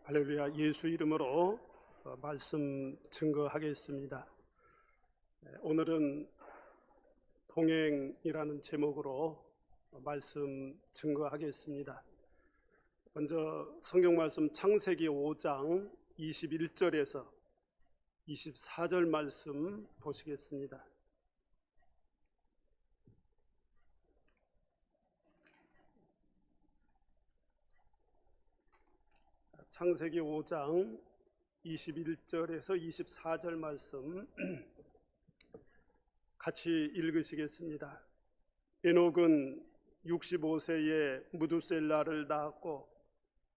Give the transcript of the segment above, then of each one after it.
할렐루야. 예수 이름으로 말씀 증거하겠습니다. 오늘은 동행이라는 제목으로 말씀 증거하겠습니다. 먼저 성경 말씀 창세기 5장 21절에서 24절 말씀 보시겠습니다. 창세기 5장 21절에서 24절 말씀 같이 읽으시겠습니다. 에녹은 65세에 무두셀라를 낳았고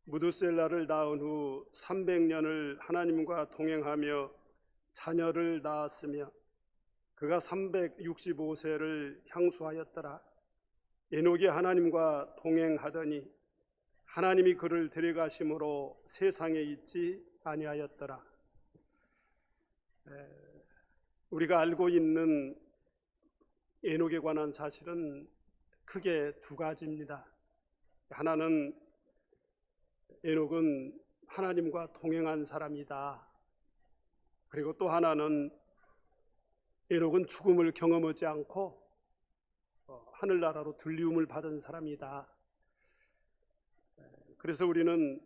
무두셀라를 낳은 후 300년을 하나님과 동행하며 자녀를 낳았으며 그가 365세를 향수하였더라. 에녹이 하나님과 동행하더니 하나님이 그를 데려가심으로 세상에 있지 아니하였더라. 우리가 알고 있는 에녹에 관한 사실은 크게 두 가지입니다. 하나는 에녹은 하나님과 동행한 사람이다. 그리고 또 하나는 에녹은 죽음을 경험하지 않고 하늘나라로 들리움을 받은 사람이다. 그래서 우리는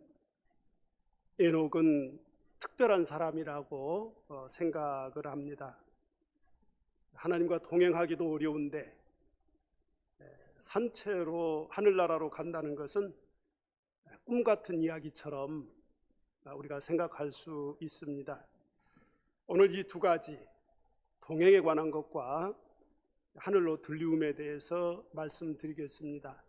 에녹은 특별한 사람이라고 생각을 합니다. 하나님과 동행하기도 어려운데 산채로 하늘나라로 간다는 것은 꿈 같은 이야기처럼 우리가 생각할 수 있습니다. 오늘 이 두 가지, 동행에 관한 것과 하늘로 들리움에 대해서 말씀드리겠습니다.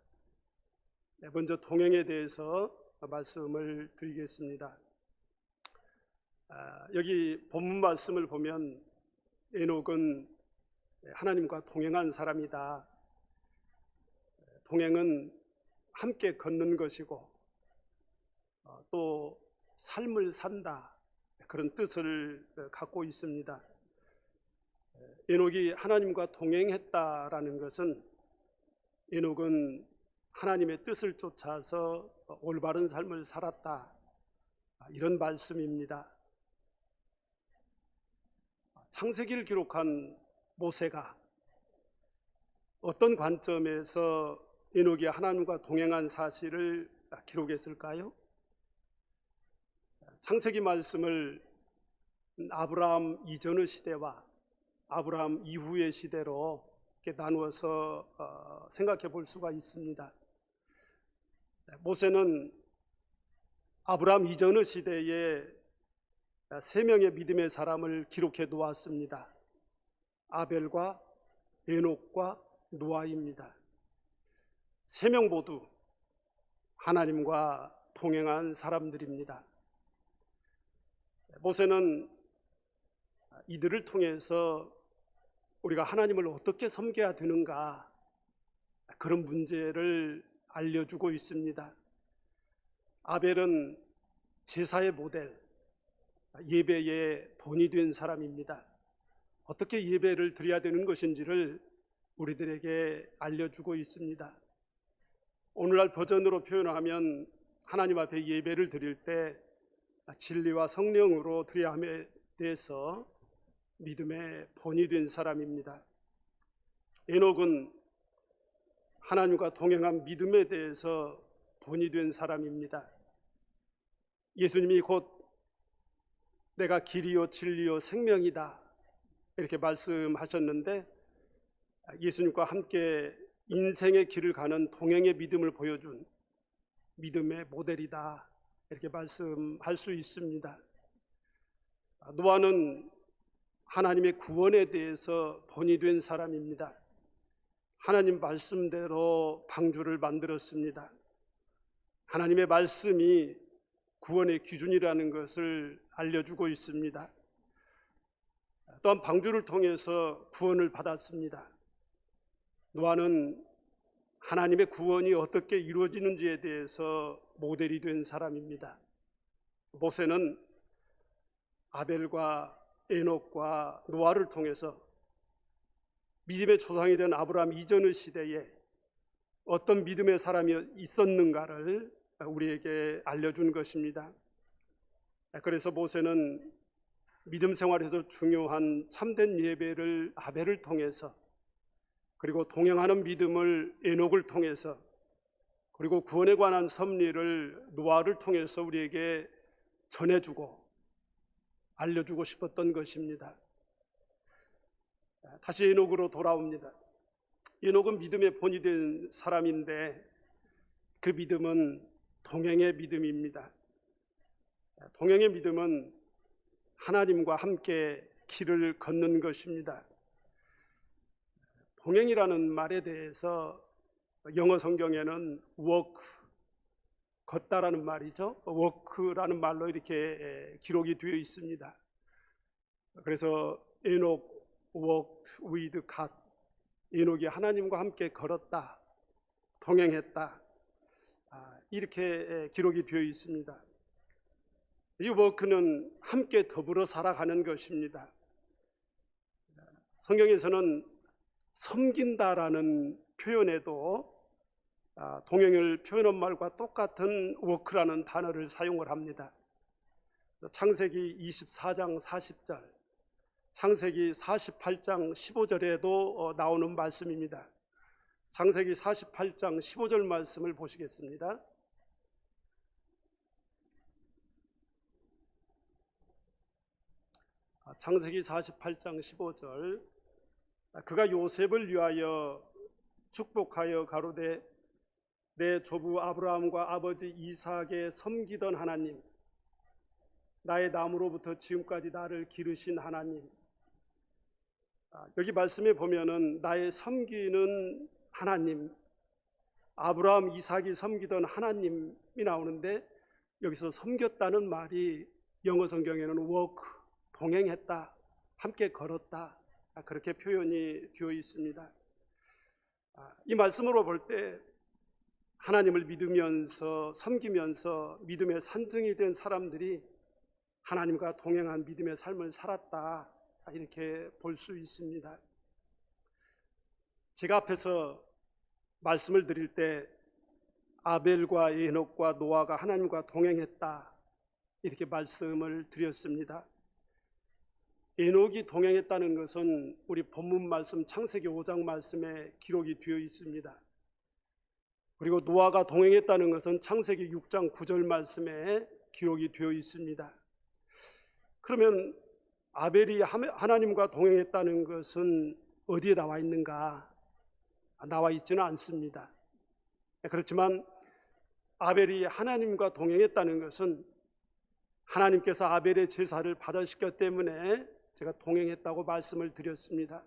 먼저 동행에 대해서 말씀을 드리겠습니다. 여기 본문 말씀을 보면 에녹은 하나님과 동행한 사람이다. 동행은 함께 걷는 것이고 또 삶을 산다, 그런 뜻을 갖고 있습니다. 에녹이 하나님과 동행했다라는 것은 에녹은 하나님의 뜻을 쫓아서 올바른 삶을 살았다, 이런 말씀입니다. 창세기를 기록한 모세가 어떤 관점에서 에녹이 하나님과 동행한 사실을 기록했을까요? 창세기 말씀을 아브라함 이전의 시대와 아브라함 이후의 시대로 이렇게 나누어서 생각해 볼 수가 있습니다. 모세는 아브라함 이전의 시대에 세 명의 믿음의 사람을 기록해 놓았습니다. 아벨과 에녹과 노아입니다. 세 명 모두 하나님과 동행한 사람들입니다. 모세는 이들을 통해서 우리가 하나님을 어떻게 섬겨야 되는가, 그런 문제를 알려주고 있습니다. 아벨은 제사의 모델, 예배의 본이 된 사람입니다. 어떻게 예배를 드려야 되는 것인지를 우리들에게 알려주고 있습니다. 오늘날 버전으로 표현하면 하나님 앞에 예배를 드릴 때 진리와 성령으로 드려야 함에 대해서 믿음의 본이 된 사람입니다. 에녹은 하나님과 동행한 믿음에 대해서 본이 된 사람입니다. 예수님이 곧 내가 길이요 진리요 생명이다, 이렇게 말씀하셨는데 예수님과 함께 인생의 길을 가는 동행의 믿음을 보여준 믿음의 모델이다, 이렇게 말씀할 수 있습니다. 노아는 하나님의 구원에 대해서 본이 된 사람입니다. 하나님 말씀대로 방주를 만들었습니다. 하나님의 말씀이 구원의 기준이라는 것을 알려주고 있습니다. 또한 방주를 통해서 구원을 받았습니다. 노아는 하나님의 구원이 어떻게 이루어지는지에 대해서 모델이 된 사람입니다. 모세는 아벨과 에녹과 노아를 통해서 믿음의 조상이 된 아브라함 이전의 시대에 어떤 믿음의 사람이 있었는가를 우리에게 알려준 것입니다. 그래서 모세는 믿음 생활에서 중요한 참된 예배를 아벨을 통해서, 그리고 동행하는 믿음을 에녹을 통해서, 그리고 구원에 관한 섭리를 노아를 통해서 우리에게 전해주고 알려주고 싶었던 것입니다. 다시 에녹으로 돌아옵니다. 에녹은 믿음의 본이 된 사람인데 그 믿음은 동행의 믿음입니다. 동행의 믿음은 하나님과 함께 길을 걷는 것입니다. 동행이라는 말에 대해서 영어 성경에는 walk, 걷다라는 말이죠. walk라는 말로 이렇게 기록이 되어 있습니다. 그래서 에녹 walked with God, 에녹이 하나님과 함께 걸었다, 동행했다, 이렇게 기록이 되어 있습니다. 이 워크는 함께 더불어 살아가는 것입니다. 성경에서는 섬긴다라는 표현에도 동행을 표현한 말과 똑같은 워크라는 단어를 사용을 합니다. 창세기 24장 40절, 창세기 48장 15절에도 나오는 말씀입니다. 창세기 48장 15절 말씀을 보시겠습니다. 창세기 48장 15절, 그가 요셉을 위하여 축복하여 가로되 내 조부 아브라함과 아버지 이삭에 섬기던 하나님, 나의 나무로부터 지금까지 나를 기르신 하나님. 여기 말씀에 보면은 나의 섬기는 하나님, 아브라함 이삭이 섬기던 하나님이 나오는데 여기서 섬겼다는 말이 영어 성경에는 walk, 동행했다, 함께 걸었다, 그렇게 표현이 되어 있습니다. 이 말씀으로 볼 때 하나님을 믿으면서 섬기면서 믿음의 산증이 된 사람들이 하나님과 동행한 믿음의 삶을 살았다, 이렇게 볼 수 있습니다. 제가 앞에서 말씀을 드릴 때 아벨과 에녹과 노아가 하나님과 동행했다, 이렇게 말씀을 드렸습니다. 에녹이 동행했다는 것은 우리 본문 말씀 창세기 5장 말씀에 기록이 되어 있습니다. 그리고 노아가 동행했다는 것은 창세기 6장 9절 말씀에 기록이 되어 있습니다. 그러면 아벨이 하나님과 동행했다는 것은 어디에 나와 있는가? 나와 있지는 않습니다. 그렇지만 아벨이 하나님과 동행했다는 것은 하나님께서 아벨의 제사를 받으셨기 때문에 제가 동행했다고 말씀을 드렸습니다.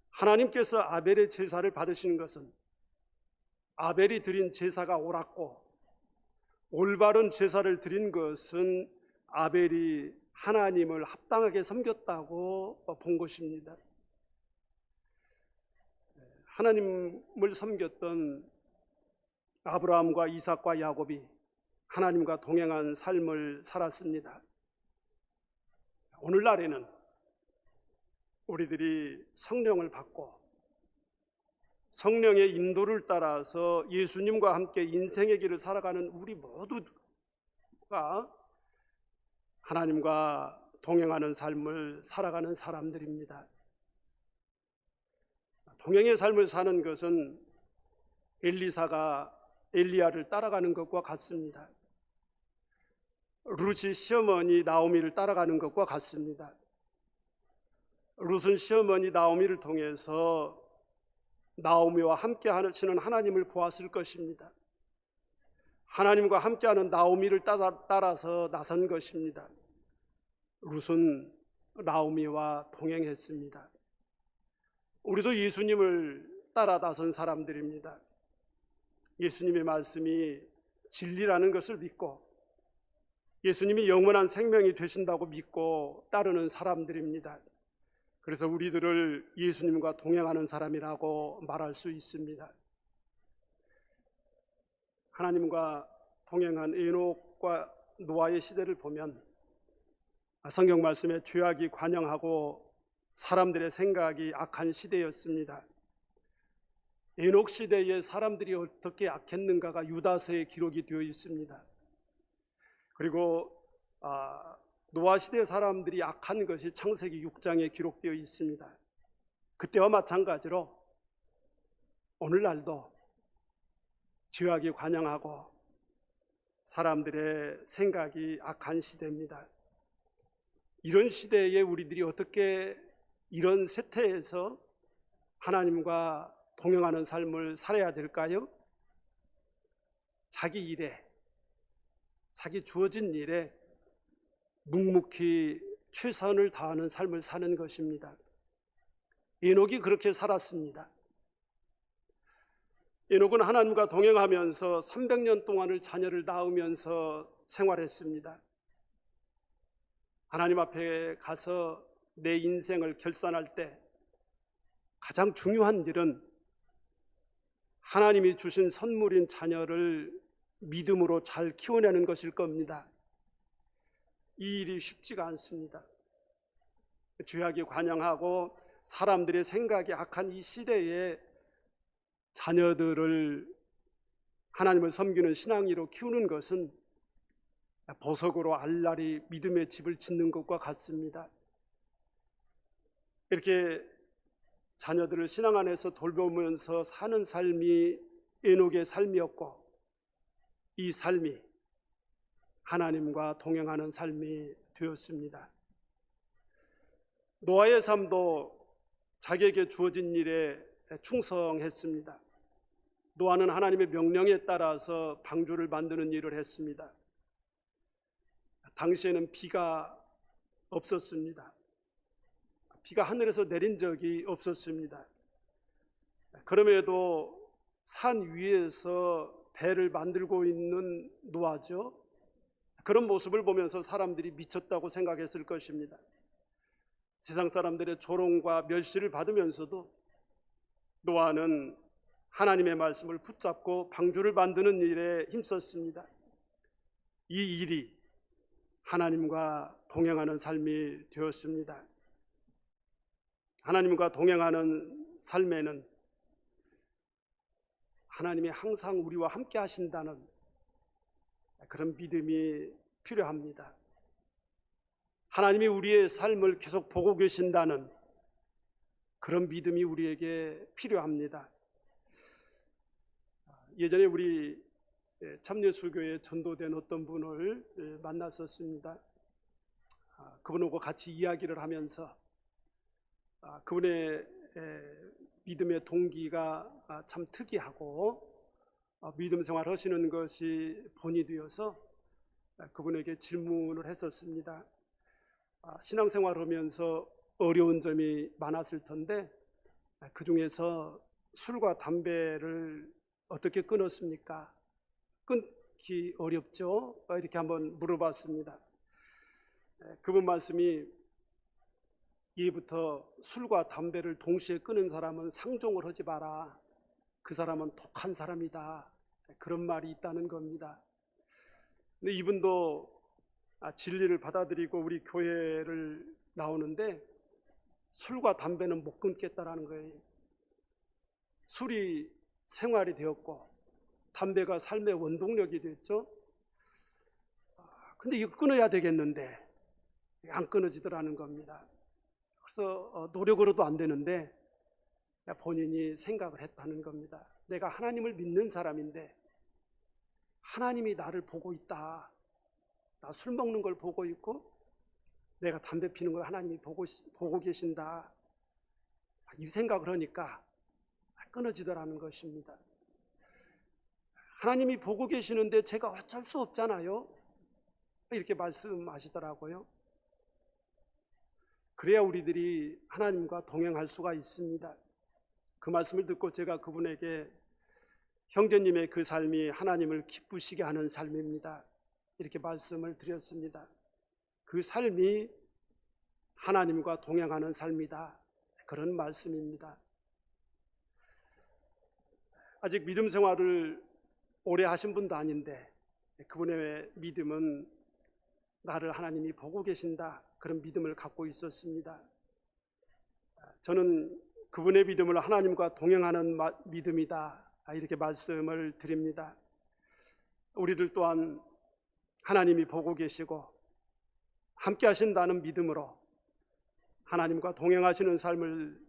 하나님께서 아벨의 제사를 받으시는 것은 아벨이 드린 제사가 옳았고 올바른 제사를 드린 것은 아벨이 하나님을 합당하게 섬겼다고 본 것입니다. 하나님을 섬겼던 아브라함과 이삭과 야곱이 하나님과 동행한 삶을 살았습니다. 오늘날에는 우리들이 성령을 받고 성령의 인도를 따라서 예수님과 함께 인생의 길을 살아가는 우리 모두가 하나님과 동행하는 삶을 살아가는 사람들입니다. 동행의 삶을 사는 것은 엘리사가 엘리야를 따라가는 것과 같습니다. 룻이 시어머니 나오미를 따라가는 것과 같습니다. 룻은 시어머니 나오미를 통해서 나오미와 함께 하시는 하나님을 보았을 것입니다. 하나님과 함께하는 나오미를 따라서 나선 것입니다. 룻은 나오미와 동행했습니다. 우리도 예수님을 따라 나선 사람들입니다. 예수님의 말씀이 진리라는 것을 믿고 예수님이 영원한 생명이 되신다고 믿고 따르는 사람들입니다. 그래서 우리들을 예수님과 동행하는 사람이라고 말할 수 있습니다. 하나님과 동행한 에녹과 노아의 시대를 보면 성경 말씀에 죄악이 관영하고 사람들의 생각이 악한 시대였습니다. 에녹 시대에 사람들이 어떻게 악했는가가 유다서에 기록이 되어 있습니다. 그리고 노아 시대 사람들이 악한 것이 창세기 6장에 기록되어 있습니다. 그때와 마찬가지로 오늘날도 죄악이 관영하고 사람들의 생각이 악한 시대입니다. 이런 시대에 우리들이 어떻게 이런 세태에서 하나님과 동행하는 삶을 살아야 될까요? 자기 일에, 자기 주어진 일에 묵묵히 최선을 다하는 삶을 사는 것입니다. 에녹이 그렇게 살았습니다. 에녹은 하나님과 동행하면서 300년 동안을 자녀를 낳으면서 생활했습니다. 하나님 앞에 가서 내 인생을 결산할 때 가장 중요한 일은 하나님이 주신 선물인 자녀를 믿음으로 잘 키워내는 것일 겁니다. 이 일이 쉽지가 않습니다. 죄악이 관영하고 사람들의 생각이 악한 이 시대에 자녀들을 하나님을 섬기는 신앙이로 키우는 것은 보석으로 알라리 믿음의 집을 짓는 것과 같습니다. 이렇게 자녀들을 신앙 안에서 돌보면서 사는 삶이 에녹의 삶이었고, 이 삶이 하나님과 동행하는 삶이 되었습니다. 노아의 삶도 자기에게 주어진 일에 충성했습니다. 노아는 하나님의 명령에 따라서 방주를 만드는 일을 했습니다. 당시에는 비가 없었습니다. 비가 하늘에서 내린 적이 없었습니다. 그럼에도 산 위에서 배를 만들고 있는 노아죠. 그런 모습을 보면서 사람들이 미쳤다고 생각했을 것입니다. 세상 사람들의 조롱과 멸시를 받으면서도 노아는 하나님의 말씀을 붙잡고 방주를 만드는 일에 힘썼습니다. 이 일이 하나님과 동행하는 삶이 되었습니다. 하나님과 동행하는 삶에는 하나님이 항상 우리와 함께 하신다는 그런 믿음이 필요합니다. 하나님이 우리의 삶을 계속 보고 계신다는 그런 믿음이 우리에게 필요합니다. 예전에 우리 참여수교에 전도된 어떤 분을 만났었습니다. 그분하고 같이 이야기를 하면서 그분의 믿음의 동기가 참 특이하고 믿음 생활 하시는 것이 본이 되어서 그분에게 질문을 했었습니다. 신앙생활 하면서 어려운 점이 많았을 텐데 그 중에서 술과 담배를 어떻게 끊었습니까? 끊기 어렵죠? 이렇게 한번 물어봤습니다. 그분 말씀이, 이부터 술과 담배를 동시에 끊은 사람은 상종을 하지 마라. 그 사람은 독한 사람이다. 그런 말이 있다는 겁니다. 근데 이분도 진리를 받아들이고 우리 교회를 나오는데 술과 담배는 못 끊겠다라는 거예요. 술이 생활이 되었고 담배가 삶의 원동력이 됐죠. 근데 이거 끊어야 되겠는데 안 끊어지더라는 겁니다. 그래서 노력으로도 안 되는데 본인이 생각을 했다는 겁니다. 내가 하나님을 믿는 사람인데 하나님이 나를 보고 있다. 나 술 먹는 걸 보고 있고 내가 담배 피는 걸 하나님이 보고 계신다. 이 생각을 하니까 끊어지더라는 것입니다. 하나님이 보고 계시는데 제가 어쩔 수 없잖아요. 이렇게 말씀하시더라고요. 그래야 우리들이 하나님과 동행할 수가 있습니다. 그 말씀을 듣고 제가 그분에게 형제님의 그 삶이 하나님을 기쁘시게 하는 삶입니다. 이렇게 말씀을 드렸습니다. 그 삶이 하나님과 동행하는 삶이다. 그런 말씀입니다. 아직 믿음 생활을 오래 하신 분도 아닌데 그분의 믿음은 나를 하나님이 보고 계신다. 그런 믿음을 갖고 있었습니다. 저는 그분의 믿음을 하나님과 동행하는 믿음이다. 이렇게 말씀을 드립니다. 우리들 또한 하나님이 보고 계시고 함께 하신다는 믿음으로 하나님과 동행하시는 삶을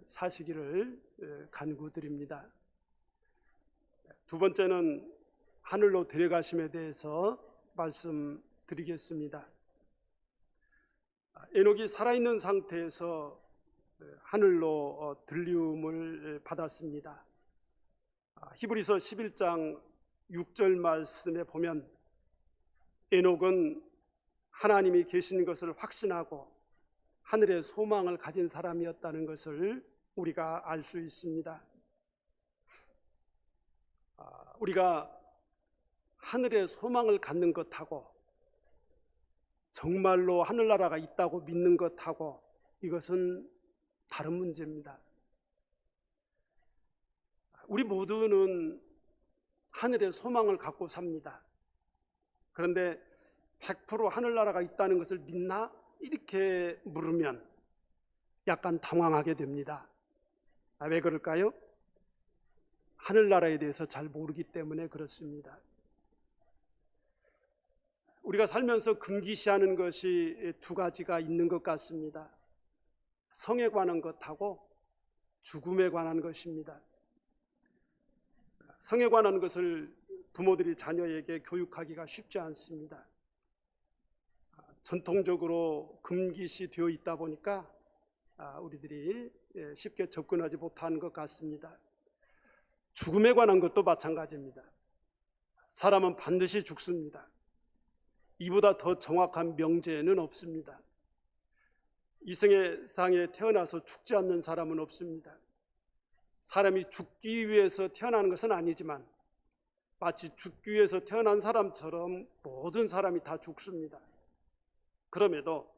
사시기를 간구드립니다. 두 번째는 하늘로 데려가심에 대해서 말씀드리겠습니다. 에녹이 살아있는 상태에서 하늘로 들리움을 받았습니다. 히브리서 11장 6절 말씀에 보면 에녹은 하나님이 계신 것을 확신하고 하늘의 소망을 가진 사람이었다는 것을 우리가 알 수 있습니다. 우리가 하늘의 소망을 갖는 것하고 정말로 하늘나라가 있다고 믿는 것하고 이것은 다른 문제입니다. 우리 모두는 하늘의 소망을 갖고 삽니다. 그런데 100% 하늘나라가 있다는 것을 믿나? 이렇게 물으면 약간 당황하게 됩니다. 왜 그럴까요? 하늘나라에 대해서 잘 모르기 때문에 그렇습니다. 우리가 살면서 금기시하는 것이 두 가지가 있는 것 같습니다. 성에 관한 것하고 죽음에 관한 것입니다. 성에 관한 것을 부모들이 자녀에게 교육하기가 쉽지 않습니다. 전통적으로 금기시 되어 있다 보니까 우리들이 쉽게 접근하지 못하는 것 같습니다. 죽음에 관한 것도 마찬가지입니다. 사람은 반드시 죽습니다. 이보다 더 정확한 명제는 없습니다. 이 세상에 태어나서 죽지 않는 사람은 없습니다. 사람이 죽기 위해서 태어나는 것은 아니지만 마치 죽기 위해서 태어난 사람처럼 모든 사람이 다 죽습니다. 그럼에도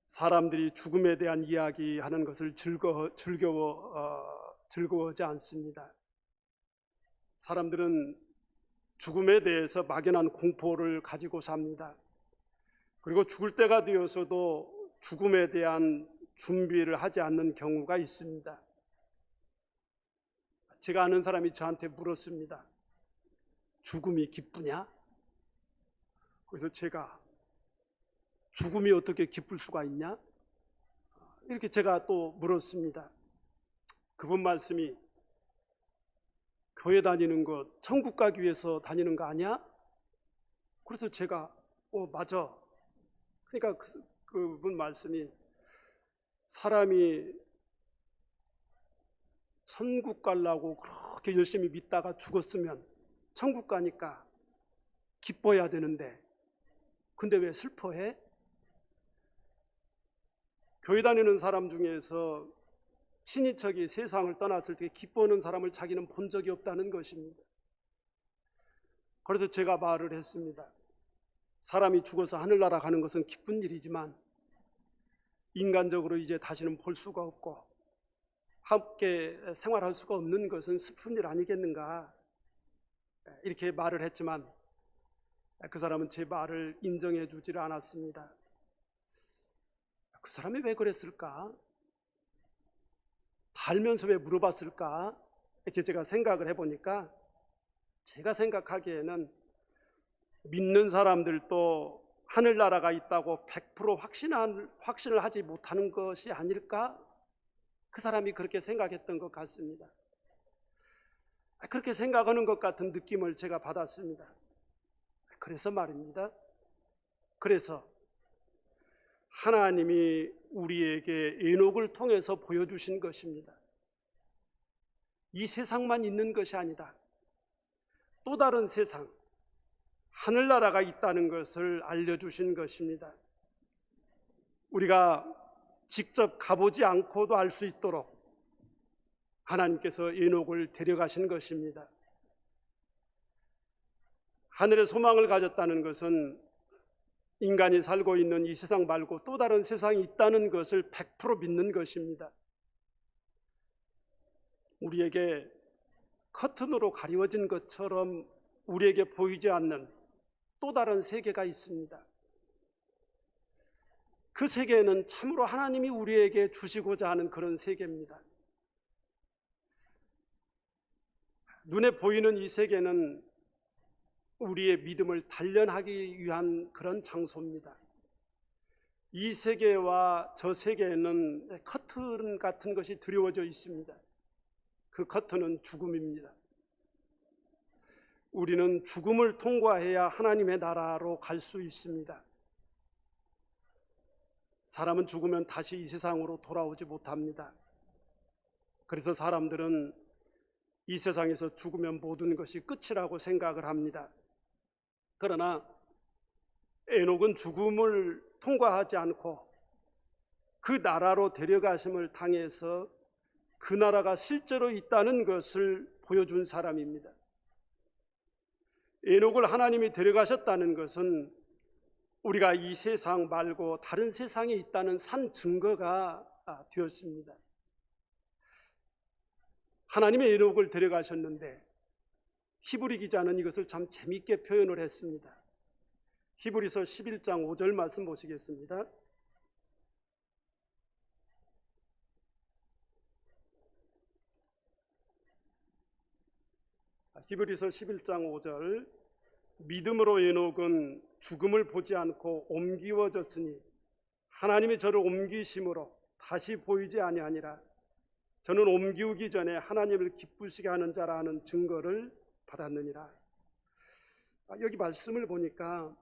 사람들이 죽음에 대한 이야기하는 것을 즐거워하지 않습니다. 사람들은 죽음에 대해서 막연한 공포를 가지고 삽니다. 그리고 죽을 때가 되어서도 죽음에 대한 준비를 하지 않는 경우가 있습니다. 제가 아는 사람이 저한테 물었습니다. 죽음이 기쁘냐? 그래서 제가 죽음이 어떻게 기쁠 수가 있냐? 이렇게 제가 또 물었습니다. 그분 말씀이 교회 다니는 것, 천국 가기 위해서 다니는 거 아니야? 그래서 제가 맞아. 그러니까 그분 말씀이 사람이 천국 가려고 그렇게 열심히 믿다가 죽었으면 천국 가니까 기뻐해야 되는데 근데 왜 슬퍼해? 교회 다니는 사람 중에서 친인척이 세상을 떠났을 때 기뻐하는 사람을 자기는 본 적이 없다는 것입니다. 그래서 제가 말을 했습니다. 사람이 죽어서 하늘나라 가는 것은 기쁜 일이지만 인간적으로 이제 다시는 볼 수가 없고 함께 생활할 수가 없는 것은 슬픈 일 아니겠는가, 이렇게 말을 했지만 그 사람은 제 말을 인정해 주지를 않았습니다. 그 사람이 왜 그랬을까? 달면서 왜 물어봤을까? 이렇게 제가 생각을 해보니까 제가 생각하기에는 믿는 사람들도 하늘나라가 있다고 100% 확신을 하지 못하는 것이 아닐까? 그 사람이 그렇게 생각했던 것 같습니다. 그렇게 생각하는 것 같은 느낌을 제가 받았습니다. 그래서 말입니다. 그래서 하나님이 우리에게 에녹을 통해서 보여주신 것입니다. 이 세상만 있는 것이 아니다. 또 다른 세상, 하늘나라가 있다는 것을 알려주신 것입니다. 우리가 직접 가보지 않고도 알 수 있도록 하나님께서 에녹을 데려가신 것입니다. 하늘의 소망을 가졌다는 것은 인간이 살고 있는 이 세상 말고 또 다른 세상이 있다는 것을 100% 믿는 것입니다. 우리에게 커튼으로 가리워진 것처럼 우리에게 보이지 않는 또 다른 세계가 있습니다. 그 세계는 참으로 하나님이 우리에게 주시고자 하는 그런 세계입니다. 눈에 보이는 이 세계는 우리의 믿음을 단련하기 위한 그런 장소입니다. 이 세계와 저 세계에는 커튼 같은 것이 드리워져 있습니다. 그 커튼은 죽음입니다. 우리는 죽음을 통과해야 하나님의 나라로 갈 수 있습니다. 사람은 죽으면 다시 이 세상으로 돌아오지 못합니다. 그래서 사람들은 이 세상에서 죽으면 모든 것이 끝이라고 생각을 합니다. 그러나 에녹은 죽음을 통과하지 않고 그 나라로 데려가심을 당해서 그 나라가 실제로 있다는 것을 보여준 사람입니다. 에녹을 하나님이 데려가셨다는 것은 우리가 이 세상 말고 다른 세상에 있다는 산 증거가 되었습니다. 하나님의 에녹을 데려가셨는데 히브리 기자는 이것을 참 재미있게 표현을 했습니다. 히브리서 11장 5절 말씀 보시겠습니다. 히브리서 11장 5절, 믿음으로 에녹은 죽음을 보지 않고 옮기워졌으니 하나님이 저를 옮기심으로 다시 보이지 아니하니라. 저는 옮기우기 전에 하나님을 기쁘시게 하는 자라 하는 증거를 받았느니라. 여기 말씀을 보니까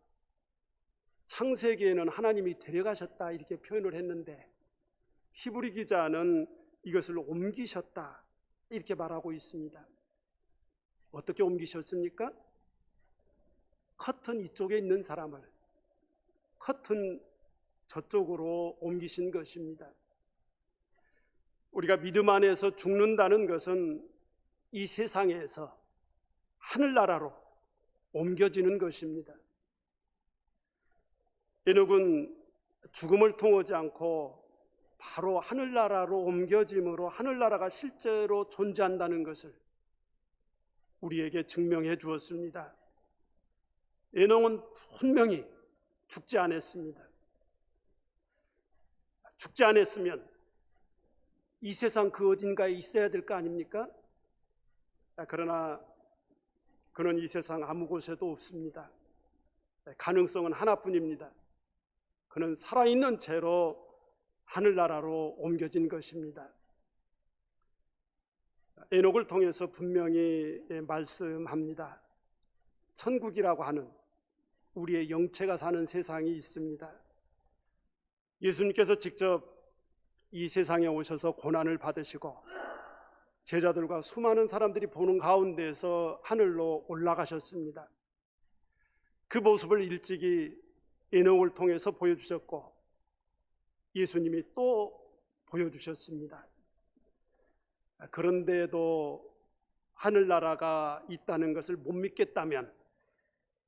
창세기에는 하나님이 데려가셨다 이렇게 표현을 했는데 히브리 기자는 이것을 옮기셨다 이렇게 말하고 있습니다. 어떻게 옮기셨습니까? 커튼 이쪽에 있는 사람을 커튼 저쪽으로 옮기신 것입니다. 우리가 믿음 안에서 죽는다는 것은 이 세상에서 하늘나라로 옮겨지는 것입니다. 에녹은 죽음을 통하지 않고 바로 하늘나라로 옮겨짐으로 하늘나라가 실제로 존재한다는 것을 우리에게 증명해 주었습니다. 에녹은 분명히 죽지 않았습니다. 죽지 않았으면 이 세상 그 어딘가에 있어야 될 거 아닙니까? 그러나 그는 이 세상 아무 곳에도 없습니다. 가능성은 하나뿐입니다. 그는 살아있는 채로 하늘나라로 옮겨진 것입니다. 에녹을 통해서 분명히 말씀합니다. 천국이라고 하는 우리의 영체가 사는 세상이 있습니다. 예수님께서 직접 이 세상에 오셔서 고난을 받으시고 제자들과 수많은 사람들이 보는 가운데서 하늘로 올라가셨습니다. 그 모습을 일찍이 에녹을 통해서 보여주셨고 예수님이 또 보여주셨습니다. 그런데도 하늘나라가 있다는 것을 못 믿겠다면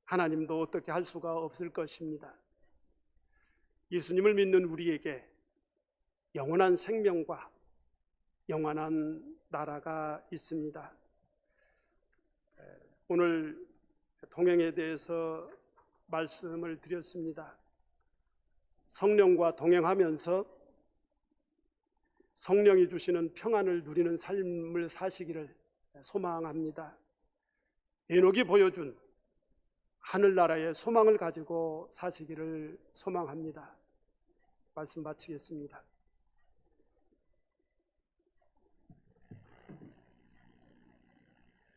하나님도 어떻게 할 수가 없을 것입니다. 예수님을 믿는 우리에게 영원한 생명과 영원한 나라가 있습니다. 오늘 동행에 대해서 말씀을 드렸습니다. 성령과 동행하면서 성령이 주시는 평안을 누리는 삶을 사시기를 소망합니다. 에녹이 보여준 하늘나라의 소망을 가지고 사시기를 소망합니다. 말씀 마치겠습니다.